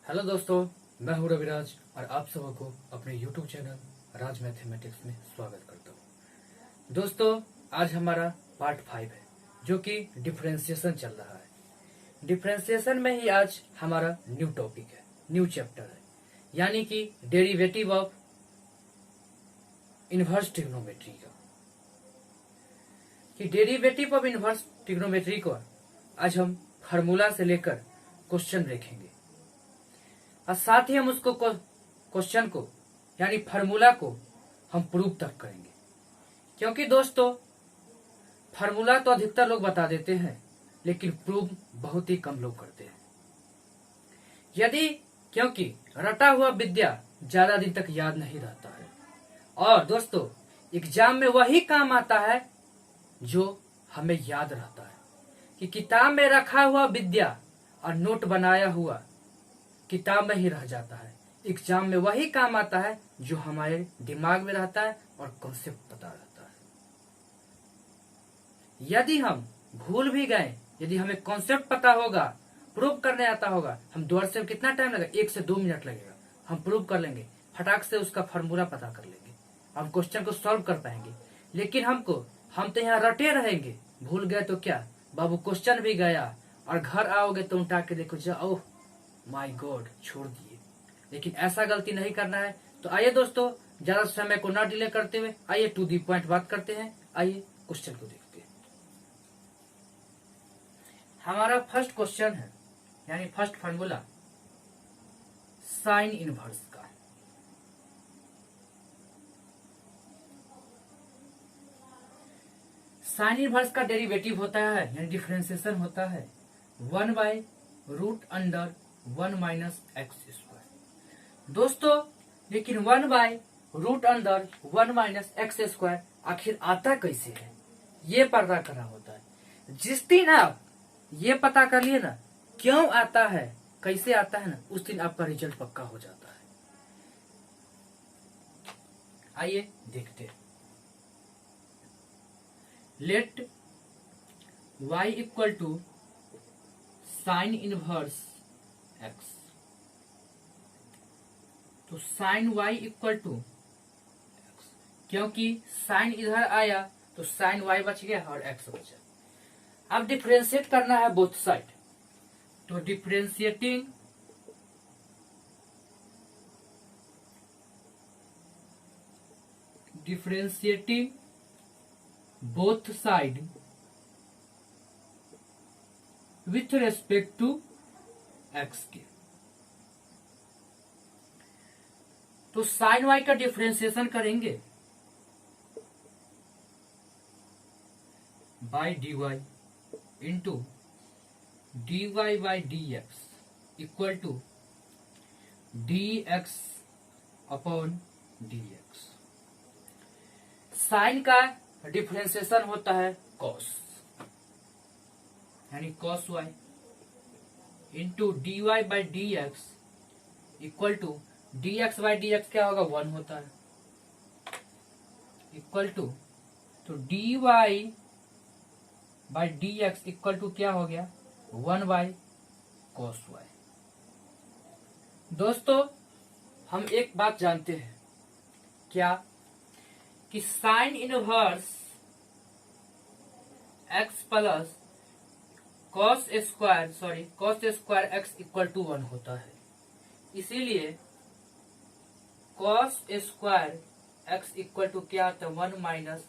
Hello दोस्तों, मैं हूं रविराज और आप सबों को अपने YouTube चैनल राज मैथमेटिक्स में स्वागत करता हूं। दोस्तों, आज हमारा पार्ट 5 है जो कि डिफरेंशिएशन चल रहा है। डिफरेंशिएशन में ही आज हमारा न्यू टॉपिक है, न्यू चैप्टर है, यानी कि डेरिवेटिव ऑफ इनवर्स ट्रिग्नोमेट्री का। कि डेरिवेटिव ऑफ इनवर्स ट्रिग्नोमेट्री को आज हम फार्मूला से लेकर क्वेश्चन देखेंगे और साथ ही हम उसको क्वेश्चन को यानी फार्मूला को हम प्रूव तक करेंगे। क्योंकि दोस्तों, फार्मूला तो अधिकतर लोग बता देते हैं लेकिन प्रूव बहुत ही कम लोग करते हैं। क्योंकि रटा हुआ विद्या ज्यादा दिन तक याद नहीं रहता है। और दोस्तों, एग्जाम में वही काम आता है जो हमें याद रहता है। कि किताब में रखा हुआ विद्या और नोट बनाया हुआ किताब में ही रह जाता है। एग्जाम में वही काम आता है जो हमारे दिमाग में रहता है और कॉन्सेप्ट पता रहता है। यदि हम भूल भी गए, यदि हमें कॉन्सेप्ट पता होगा, प्रूव करने आता होगा, हम द्वार से कितना टाइम लगेगा, 1 से 2 मिनट लगेगा, हम प्रूव कर लेंगे, फटाक से उसका फार्मूला पता कर लेंगे, हम क्वेश्चन को सॉल्व कर पाएंगे। लेकिन हम तो यहाँ रटे रहेंगे। भूल गए तो क्या बाबू, क्वेश्चन भी गया और घर आओगे तो उठा के देखो जाओ, माय गॉड, छोड़ दिए। लेकिन ऐसा गलती नहीं करना है। तो आइए दोस्तों, ज्यादा समय को ना डिले करते हुए आइए टू दी पॉइंट बात करते हैं। आइए क्वेश्चन को देखते हैं। हमारा फर्स्ट क्वेश्चन है, यानी फर्स्ट फार्मूला साइन इनवर्स का। साइन इनवर्स का डेरिवेटिव होता है यानी डिफरेंशिएशन होता है 1/√1 माइनस एक्स स्क्वायर। दोस्तों, लेकिन 1/√1 माइनस एक्स स्क्वायर आखिर आता कैसे है, ये पता करना होता है। जिस दिन आप ये पता कर लिए ना क्यों आता है, कैसे आता है ना, उस दिन आपका रिजल्ट पक्का हो जाता है। आइए देखते हैं। Let y equal to sine inverse x। तो sine y equal to x, क्योंकि साइन इधर आया तो साइन y बच गया और x बचा। अब डिफरेंशिएट करना है बोथ साइड। तो differentiating both side with respect to x के। तो साइन y का डिफरेंशिएशन करेंगे by dy into dy by dx equal to dx upon dx। साइन का डिफरेंशिएशन होता है कॉस, यानी cos y into dy by d x equal to dx by d x क्या होगा, 1 होता है, इक्वल टू तो dy by d x equal to क्या हो गया, 1 बाई कॉस y। दोस्तों, हम एक बात जानते हैं, क्या कि sine inverse x plus cos square x equal to 1 होता है। इसीलिए cos square x equal to क्या आता है, 1 माइनस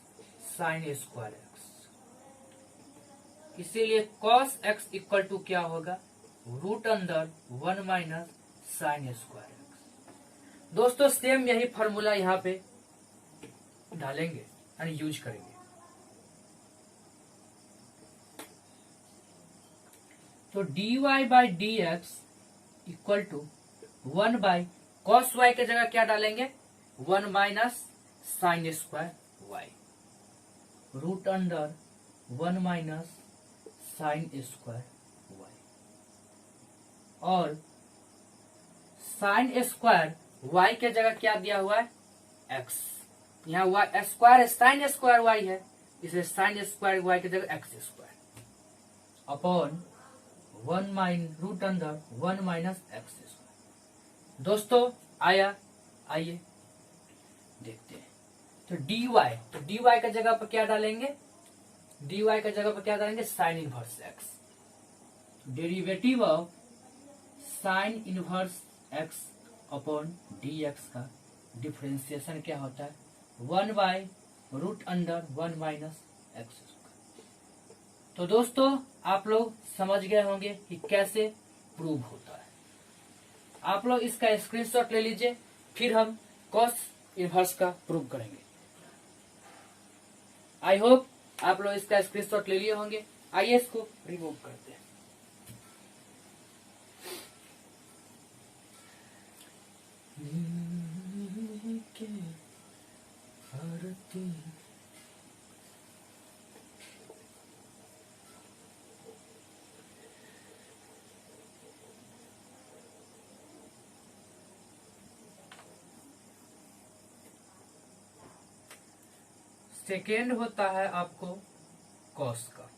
साइन स्क्वायर एक्स। इसीलिए कॉस एक्स इक्वल टू क्या होगा, √1 माइनस साइन स्क्वायर एक्स। दोस्तों, सेम यही फॉर्मूला यहाँ पे डालेंगे यानी यूज करेंगे। तो dy by d x equal to 1 by cos y के जगह क्या डालेंगे, 1 minus sine square y, √1 minus sine square y। और साइन स्क्वायर y के जगह क्या दिया हुआ है, x। यहाँ y square sine square y है, इसलिए साइन स्क्वायर y की जगह x square upon √1 minus x square. दोस्तों आया, आइए देखते हैं। तो dy का जगह पर क्या डालेंगे, dy का जगह पर क्या डालेंगे, sign inverse x. Derivative of sine inverse x upon d x का डिफरेंशिएशन क्या होता है, 1/√1 - x²। तो दोस्तों आप लोग समझ गए होंगे कि कैसे प्रूव होता है। आप लोग इसका स्क्रीनशॉट ले लीजिए, फिर हम कॉस इनवर्स का प्रूव करेंगे। आई होप आप लोग इसका स्क्रीनशॉट ले लिए होंगे। आइए इसको रिमूव करते हैं। सेकेंड होता है आपको कॉस का,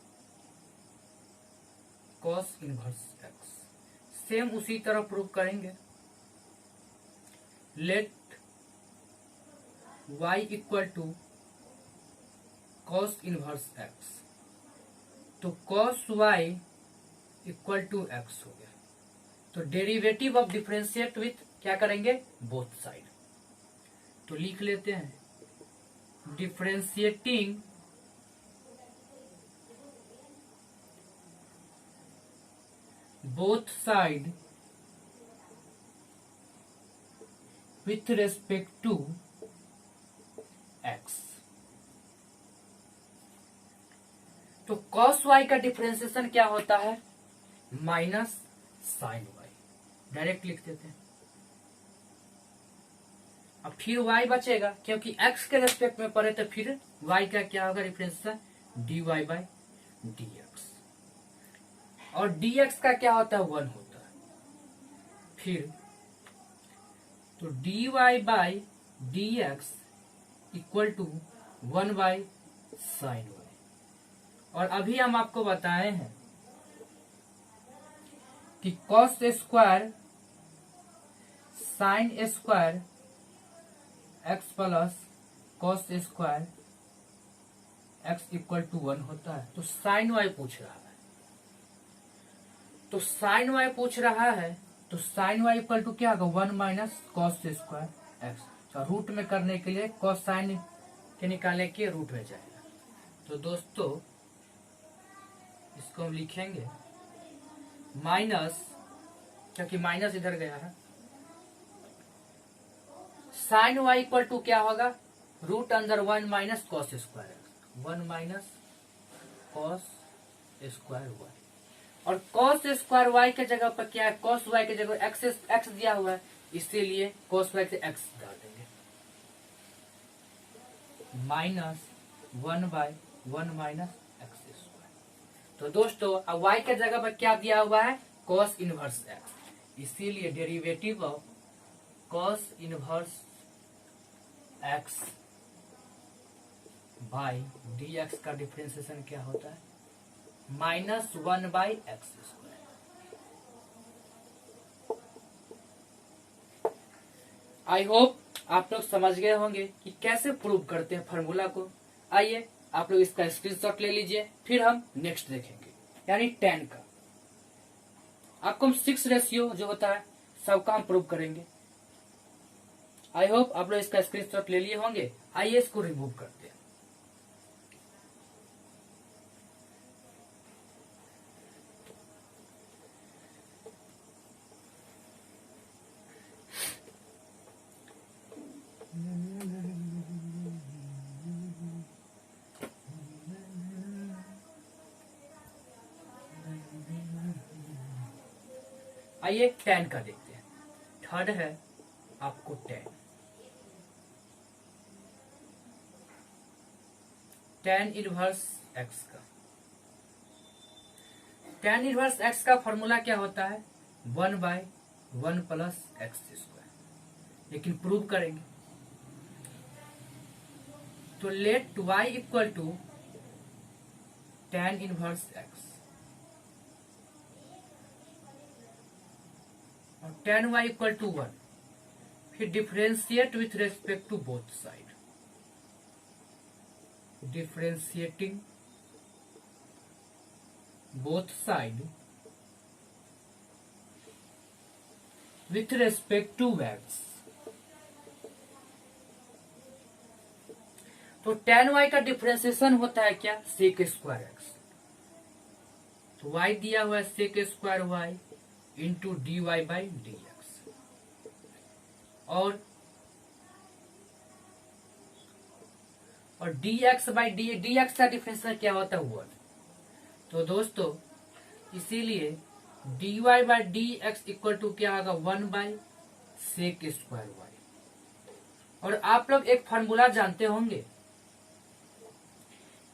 कॉस इनवर्स एक्स। सेम उसी तरह प्रूव करेंगे। Let y equal to cos inverse x. तो cos y equal to x हो गया। तो डेरिवेटिव ऑफ डिफरेंशिएट विथ क्या करेंगे, बोथ साइड। तो लिख लेते हैं differentiating both side with respect to x। तो cos y का डिफरेंशिएशन क्या होता है, माइनस साइन y। डायरेक्ट लिख देते हैं। अब फिर y बचेगा, क्योंकि x के रेस्पेक्ट में पड़े तो फिर y का क्या होगा डिफरेंशिएशन, dy/dx। और dx का क्या होता है, 1 होता है। फिर तो dy/dx equal to 1/sin y। और अभी हम आपको बताए हैं कि cos square sine square x plus cos square x equal to 1 होता है। तो साइन y पूछ रहा है, तो साइन y पूछ रहा है, तो साइन y इक्वल टू क्या होगा, 1 माइनस कॉस स्क्वायर एक्स। तो रूट में करने के लिए कॉस साइन के निकालने के रूट में जाएगा। तो दोस्तों इसको हम लिखेंगे माइनस, क्योंकि माइनस इधर गया है, साइन y इक्वल टू क्या होगा, रूट अंदर 1 minus cos square x, 1 minus cos square y। और कॉस स्क्वायर y के जगह पर क्या है, कॉस y के जगह एक्स दिया हुआ है, इसीलिए कॉस y से एक्स डाल देंगे, -1/1 माइनस एक्स स्क्वायर। तो दोस्तों अब y के जगह पर क्या दिया हुआ है, कॉस इनवर्स एक्स, इसीलिए derivative of cos inverse x by d x का डिफरेंशिएशन क्या होता है, -1/x²। आई होप आप लोग समझ गए होंगे कि कैसे प्रूव करते हैं फार्मूला को। आइए आप लोग इसका स्क्रीनशॉट ले लीजिए, फिर हम नेक्स्ट देखेंगे, यानी tan का। आपको हम 6 रेशियो जो होता है सबका हम प्रूव करेंगे। आई होप आप लोग इसका स्क्रीनशॉट ले लिए होंगे। आइए इसको रिमूव करते हैं। आइए tan का देखते हैं। थर्ड है आपको tan इनवर्स x का। tan इनवर्स x का फॉर्मूला क्या होता है, 1/1 प्लस x²। लेकिन प्रूव करेंगे तो let y equal to tan inverse x और tan y इक्वल टू 1। फिर differentiate with respect to both side, differentiating both side with respect to x। तो tan y का डिफरेंशिएशन होता है क्या, sec स्क्वायर x। तो y दिया हुआ है sec square y into dy by d x, और dx बाई डी एक्स का डिफरेंशिएशन क्या होता है 1। तो दोस्तों इसीलिए dy by d x equal to क्या होगा 1 बाई सेक स्क्वायर वाई। और आप लोग एक फार्मूला जानते होंगे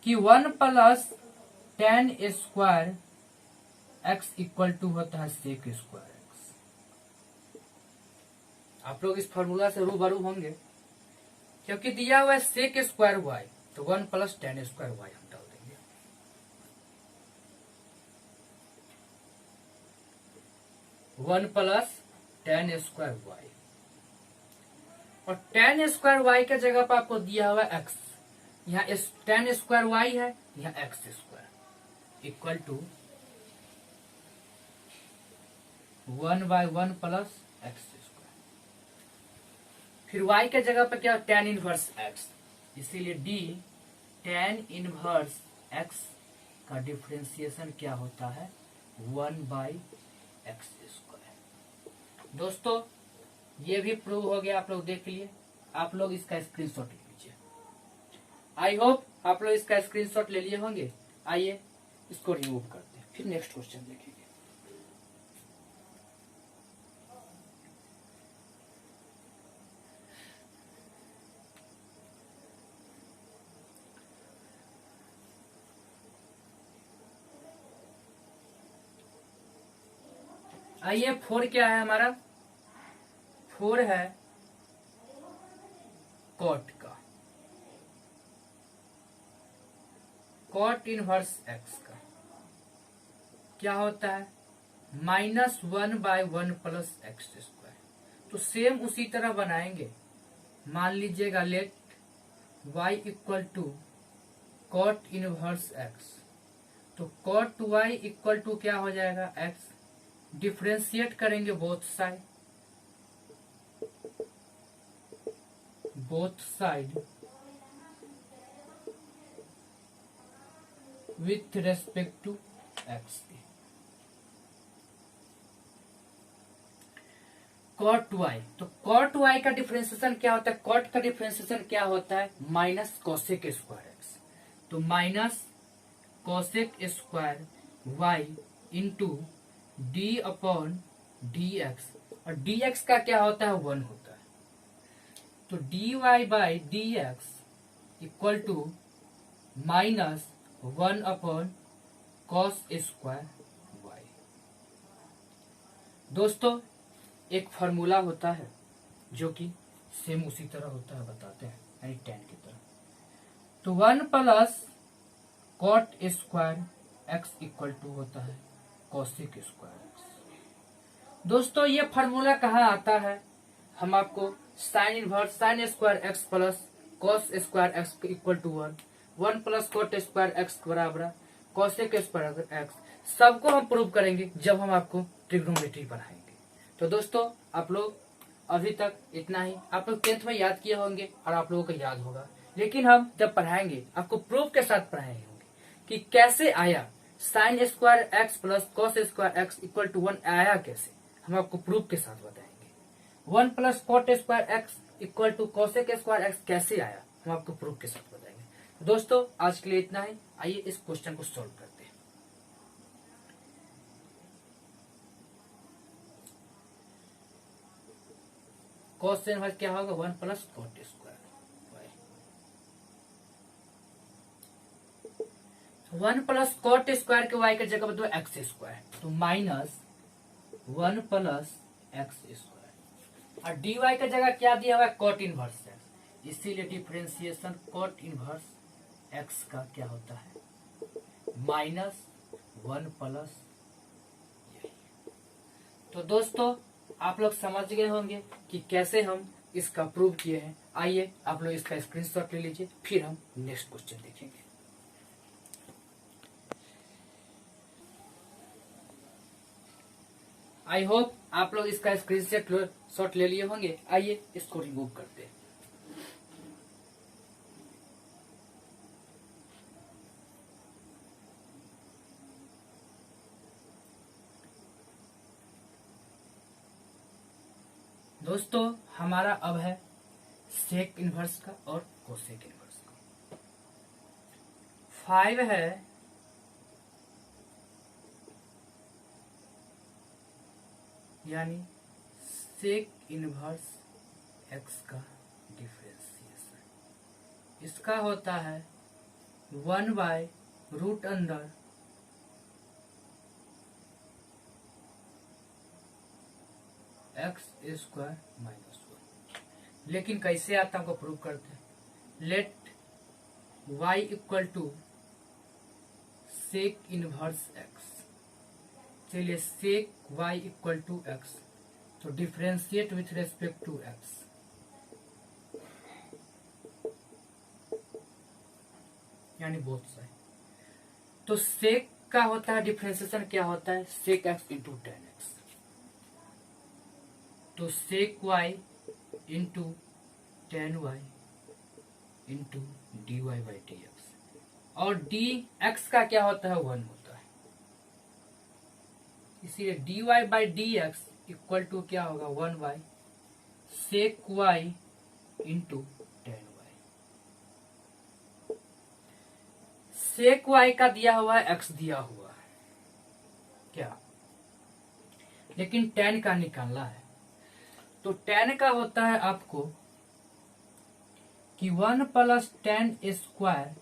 कि 1 plus tan square x equal to होता है सेक स्क्वायर एक्स। आप लोग इस फार्मूला से रूबरू होंगे, क्योंकि दिया हुआ है सेक स्क्वायर वाई, तो 1 प्लस tan स्क्वायर वाई हम डाल देंगे। One plus tan square y, और tan स्क्वायर वाई के जगह पर आपको दिया हुआ है x, यहाँ tan स्क्वायर वाई है, यहाँ x square equal to 1 by 1 plus x square. फिर y के जगह पर क्या, tan इनवर्स x, इसीलिए d tan इनवर्स x का डिफरेंशिएशन क्या होता है 1 बाई एक्स स्क्वायर। दोस्तों ये भी प्रूव हो गया, आप लोग देख लिए। आप लोग इसका स्क्रीनशॉट ले लीजिए। आई होप आप लोग इसका स्क्रीनशॉट ले लिए होंगे। आइए इसको रिमूव करते हैं, फिर नेक्स्ट क्वेश्चन देखेंगे। आइए 4 क्या है हमारा, 4 है कॉट का, कॉट इनवर्स एक्स का क्या होता है -1 बाई 1 प्लस एक्स स्क्वायर। तो सेम उसी तरह बनाएंगे। मान लीजिएगा let y equal to cot inverse x, तो कॉट y इक्वल टू क्या हो जाएगा x, डिफरेंशिएट करेंगे both side, with respect to x। Cot y, तो कॉट y का डिफरेंशिएशन क्या होता है, कॉट का डिफरेंशिएशन क्या होता है माइनस कोसेक स्क्वायर एक्स। तो minus cosec square y into d upon d x, और डी एक्स का क्या होता है 1 होता है। तो d y by d x equal to minus 1 upon cos square y. दोस्तों एक फॉर्मूला होता है जो कि सेम उसी तरह होता है, बताते हैं, यानी tan की तरह। तो 1 plus cot square x equal to होता है कॉसिक स्क्वायर एक्स। दोस्तों ये फॉर्मूला कहाँ आता है, हम आपको sine inverse sine square x plus cos square x equal to 1 plus cot square x बराबर कॉसिक स्क्वायर एक्स, सबको हम प्रूव करेंगे जब हम आपको ट्रिग्नोमेट्री पढ़ाएंगे। तो दोस्तों आप लोग अभी तक इतना ही, आप लोग 10th में याद किए होंगे और आप लोगों को याद होगा, लेकिन हम जब पढ़ाएंगे आपको प्रूफ के साथ पढ़ाएंगे कि कैसे आया sine square x plus cos square x equal to 1 आया कैसे, हम आपको प्रूफ के साथ बताएंगे। 1 plus cot square x equal to cosec square x कैसे आया, हम आपको प्रूफ के साथ बताएंगे। दोस्तों आज के लिए इतना ही, आइए इस क्वेश्चन को सॉल्व करते हैं। कॉस इनवर्स क्या होगा 1 plus cot square, 1 plus cot square के y के जगह पर एक्स स्क्वायर, तो माइनस 1 प्लस एक्स स्क्वायर, और dy के जगह क्या दिया हुआ है कॉट इनवर्स एक्स, इसीलिए डिफरेंशिएशन कॉट इनवर्स एक्स का क्या होता है -1 प्लस। तो दोस्तों आप लोग समझ गए होंगे कि कैसे हम इसका प्रूव किए हैं। आइए आप लोग इसका स्क्रीनशॉट ले लीजिए, फिर हम नेक्स्ट क्वेश्चन देखेंगे। आई होप आप लोग इसका स्क्रीनशॉट ले लिए होंगे। आइए इसको रिमूव करते हैं। दोस्तों हमारा अब है सेक इनवर्स का और कोसेक इनवर्स का। 5 है यानी सेक इनवर्स एक्स का डिफरेंशिएशन। इसका होता है 1/√अंडर x² -1। लेकिन कैसे आता हमको प्रूव करते हैं। Let y equal to sec inverse x। चलिए sec y equal to x, तो differentiate with respect to x। यानी बोथ साइड। तो सेक का होता है डिफरेंशिएशन क्या होता है, sec x into tan x. तो sec y into tan y into d y by d x. और डी एक्स का क्या होता है, 1 होता है। इसीलिए d y by d x equal to क्या होगा, 1 by sec y into tan y. Sec y का दिया हुआ है, एक्स दिया हुआ है क्या, लेकिन टेन का निकालना है। तो टेन का होता है आपको कि 1 plus tan square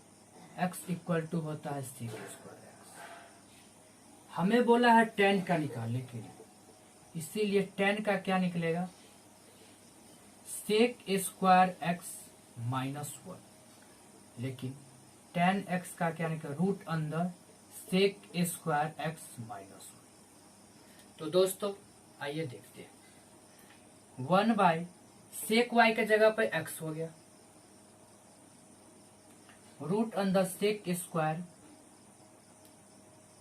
x equal to होता है सेक स्क्वायर एक्स। हमें बोला है टेन का निकालने के लिए, इसीलिए टेन का क्या निकलेगा, सेक स्क्वायर एक्स -1। लेकिन टेन एक्स का क्या निकलेगा, रूट अंदर सेक स्क्वायर एक्स -1। तो दोस्तों आइए देखते हैं। 1 बाई सेक वाई के जगह पर एक्स हो गया, रूट अंदर सेक स्क्वायर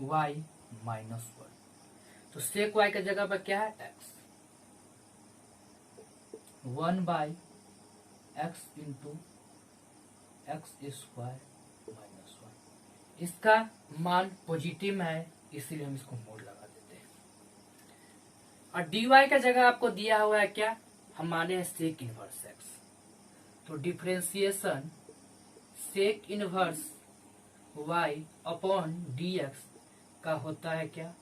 वाई -1। तो सेक वाई के जगह पर क्या है, x. 1 by x into x square -1। इसका मान पॉजिटिव में है, इसीलिए हम इसको मोड़ लगा देते हैं। और डी वाई का जगह आपको दिया हुआ है क्या, हम माने हैं सेक इनवर्स एक्स। तो differentiation sec inverse y upon d x का होता है क्या,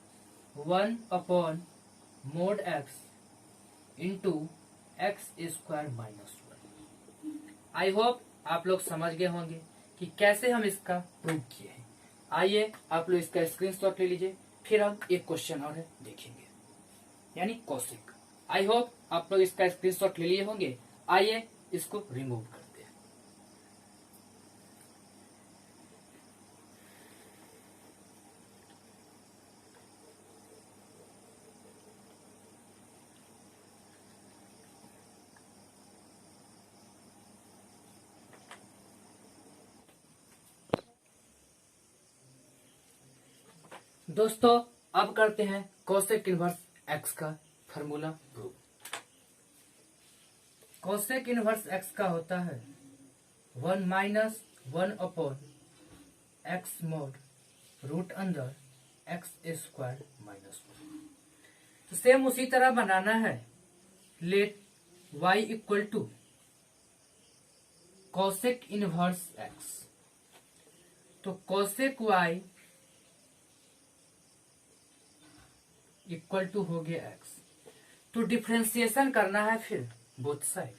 1 upon mod x into x square -1। I hope आप लोग समझ गए होंगे कि कैसे हम इसका प्रूव किए हैं। आइए आप लोग इसका स्क्रीनशॉट ले लीजिए, फिर हम एक क्वेश्चन और है देखेंगे, यानी कोसेक। आई होप आप लोग इसका स्क्रीनशॉट ले लिए होंगे। आइए इसको रिमूव करते हैं। दोस्तों अब करते हैं कोसेक इनवर्स एक्स का formula prove. Cosec inverse x का होता है 1 minus 1 upon x mod root अंदर एक्स स्क्वायर -1। तो सेम उसी तरह बनाना है। Let y equal to cosec inverse x. तो कोसेक y इक्वल टू हो गया एक्स। तो डिफरेंशिएशन करना है फिर both side,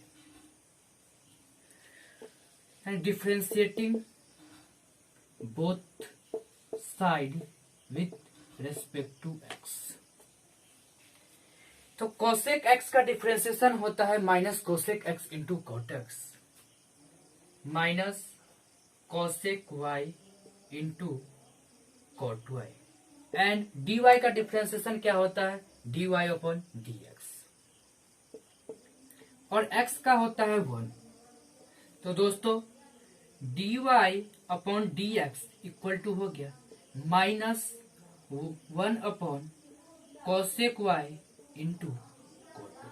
and differentiating both side with respect to x. तो कोसेक एक्स का डिफरेंशिएशन होता है minus cosec x into cot x minus cosec y into cot y. And dy का डिफरेंशिएशन क्या होता है, dy अपॉन dx। और x का होता है 1। तो दोस्तों dy/dx इक्वल टू हो गया -1/cosec y into cot y।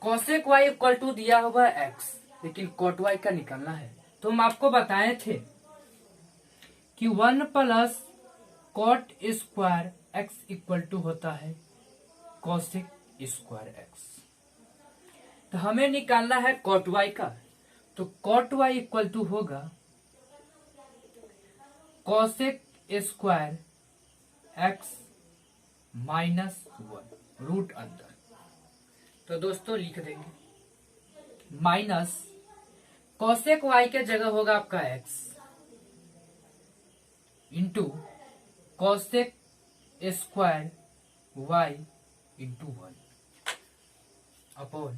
cosec y equal to दिया हुआ x, लेकिन cot y का निकालना है। तो हम आपको बताए थे कि 1 plus cot square x equal to होता है cosec स्क्वायर x। तो हमें निकालना है cot y का। तो cot y इक्वल टू होगा cosec स्क्वायर x -1 रूट अंदर। तो दोस्तों लिख देंगे माइनस cosec y के जगह होगा आपका x into cosec square y into 1 upon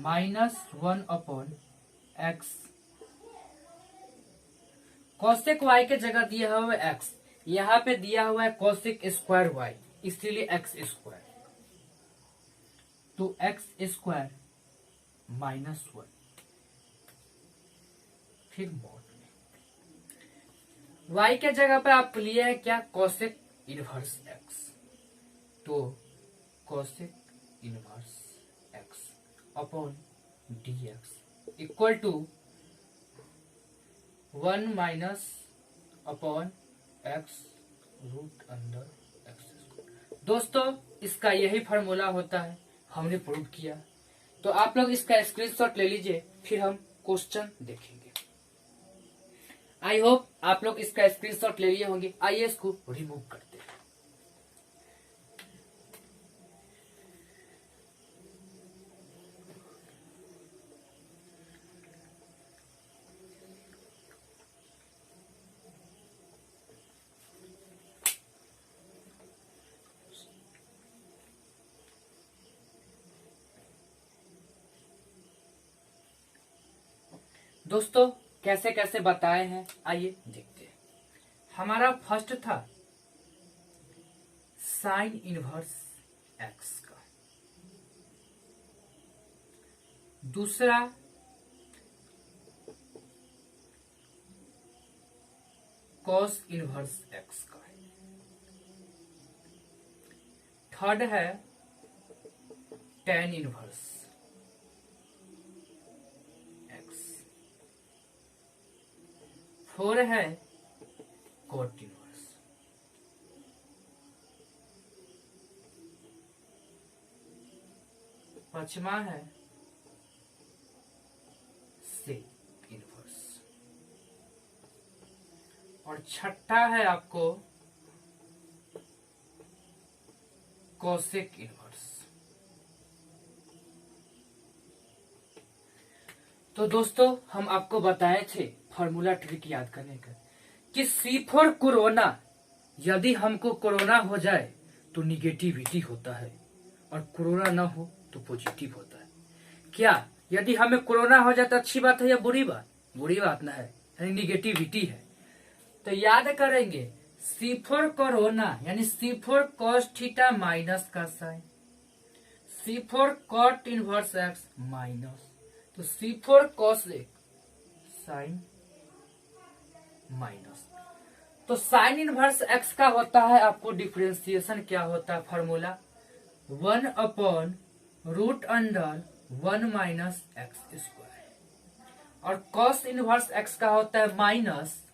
-1/x। cosec y के जगह दिया हुआ है x, यहाँ पे दिया हुआ है cosec स्क्वायर y, इसीलिए x स्क्वायर। तो x स्क्वायर -1 फिर मॉड में y के जगह पे आप लिए है क्या cosec इनवर्स x। तो cosec inverse x upon dx equal to 1 minus upon x root under x। दोस्तों इसका यही फॉर्मूला होता है, हमने प्रूव किया। तो आप लोग इसका स्क्रीनशॉट ले लीजिए, फिर हम क्वेश्चन देखेंगे। आई होप आप लोग इसका स्क्रीनशॉट ले लिए होंगे। आइए इसको रिमूव करते हैं। दोस्तों कैसे कैसे बताए हैं, आइए देखते हैं। हमारा फर्स्ट था साइन इनवर्स एक्स का, दूसरा कॉस इनवर्स एक्स का, थर्ड है टेन इनवर्स एक्स, फोर है कॉट इनवर्स, पांचवा है सेक इनवर्स, और छठा है आपको कोसेक इनवर्स। तो दोस्तों हम आपको बताए थे फॉर्मूला ट्रिक याद करने का कि C4 कोरोना, यदि हमको कोरोना हो जाए तो निगेटिविटी होता है और कोरोना ना हो तो पॉजिटिव होता है। क्या यदि हमें कोरोना हो जाए तो अच्छी बात है या बुरी बात? बुरी बात ना है, यानी निगेटिविटी है। तो याद करेंगे C4 कोरोना यानी C4 cos थीटा माइनस का sine, C4 cot inverse x minus, तो C4 cos साइन माइनस। तो साइन इनवर्स एक्स का होता है आपको डिफरेंशिएशन क्या होता है formula 1 upon root under 1 minus x square, और कॉस इनवर्स एक्स का होता है minus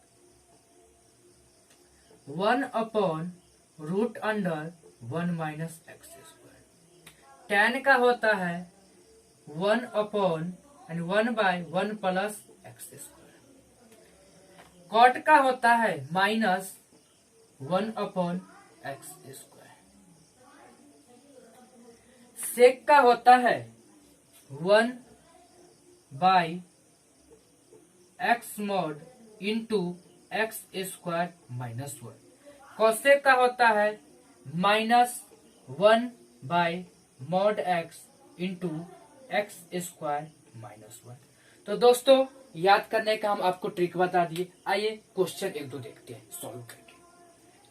1 upon root under 1 minus x square. Tan का होता है 1 upon and 1/1 plus x square. Cot का होता है minus 1 upon x square. Sec का होता है 1/x mod into x square minus 1। Cosec का होता है -1/mod x into x square minus 1। तो दोस्तों याद करने का हम आपको ट्रिक बता दिए। आइए क्वेश्चन एक दो देखते हैं सॉल्व करके।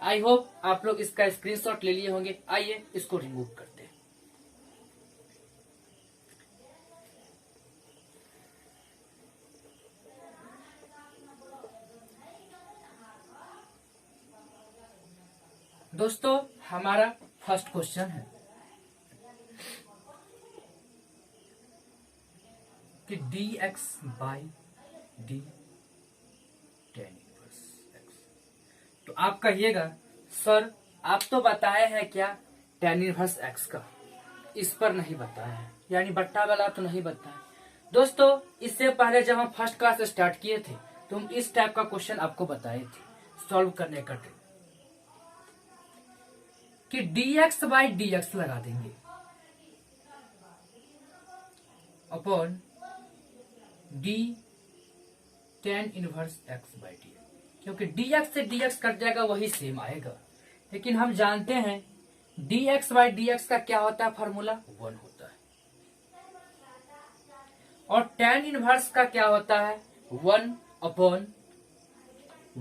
आई होप आप लोग इसका स्क्रीनशॉट ले लिए होंगे। आइए इसको रिमूव करते हैं। दोस्तों हमारा फर्स्ट क्वेश्चन है कि D x by D tan inverse x. तो आप कहिएगा सर आप तो बताए हैं क्या टेन इनवर्स एक्स का, इस पर नहीं बताया है, यानी बट्टा वाला तो नहीं बताया। दोस्तों इससे पहले जब हम फर्स्ट क्लास स्टार्ट किए थे तो हम इस टाइप का क्वेश्चन आपको बताए थे सॉल्व करने का ट्रिक, कि dx बाई dx लगा देंगे upon d tan inverse x by D, क्योंकि dx से dx कट जाएगा वही सेम आएगा। लेकिन हम जानते हैं dx बाई dx का क्या होता है, फॉर्मूला 1 होता है, और tan इनवर्स का क्या होता है 1 अपॉन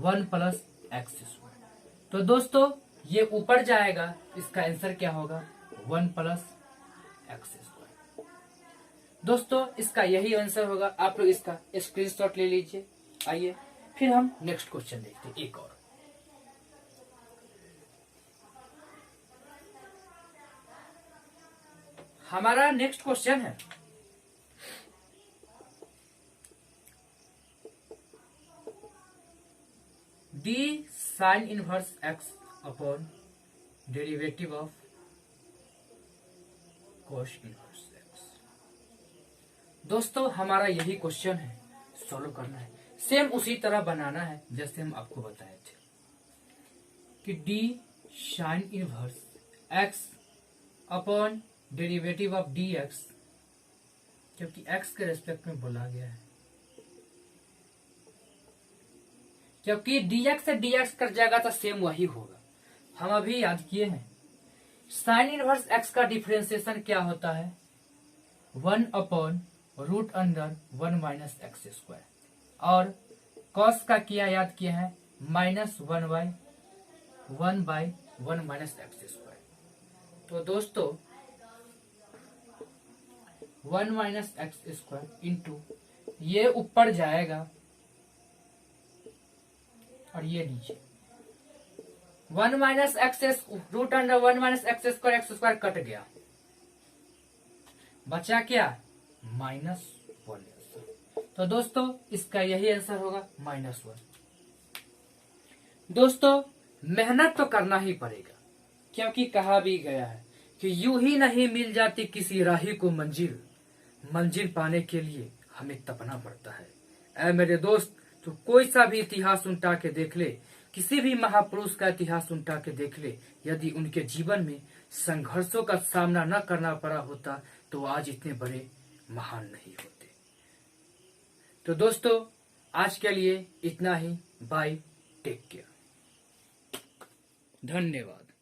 1 प्लस एक्स स्क्वायर। तो दोस्तों ये ऊपर जाएगा, इसका आंसर क्या होगा 1 प्लस एक्स स्क्वायर। दोस्तों इसका यही आंसर होगा, आप लोग इसका स्क्रीनशॉट ले लीजिए। आइए फिर हम नेक्स्ट क्वेश्चन देखते हैं एक और। हमारा नेक्स्ट क्वेश्चन है D sign inverse x upon derivative of cos inverse x. दोस्तों हमारा यही क्वेश्चन है, सॉल्व करना है, सेम उसी तरह बनाना है जैसे हम आपको बताए थे कि D sign inverse x upon derivative of D x, क्योंकि एक्स के रेस्पेक्ट में बोला गया है, क्योंकि dx से dx कट जाएगा तो सेम वही होगा। हम अभी याद किए हैं साइन इनवर्स x का डिफरेंशिएशन क्या होता है 1 upon root under 1 minus x square, और cos का किया याद किए हैं minus 1 by 1 minus x square. तो दोस्तों 1 माइनस एक्स स्क्वायर इंटू ये ऊपर जाएगा और ये नीचे 1 minus x root under 1 minus x square cut गया, बचा क्या -1। तो दोस्तों इसका यही आंसर होगा -1। दोस्तों मेहनत तो करना ही पड़ेगा, क्योंकि कहा भी गया है कि यूं ही नहीं मिल जाती किसी राही को मंजिल, मंजिल पाने के लिए हमें तपना पड़ता है। ऐ मेरे दोस्त तो कोई सा भी इतिहास उल्टा के देख ले, किसी भी महापुरुष का इतिहास उल्टा के देख ले, यदि उनके जीवन में संघर्षों का सामना न करना पड़ा होता तो आज इतने बड़े महान नहीं होते। तो दोस्तों आज के लिए इतना ही, बाय, टेक केयर, धन्यवाद।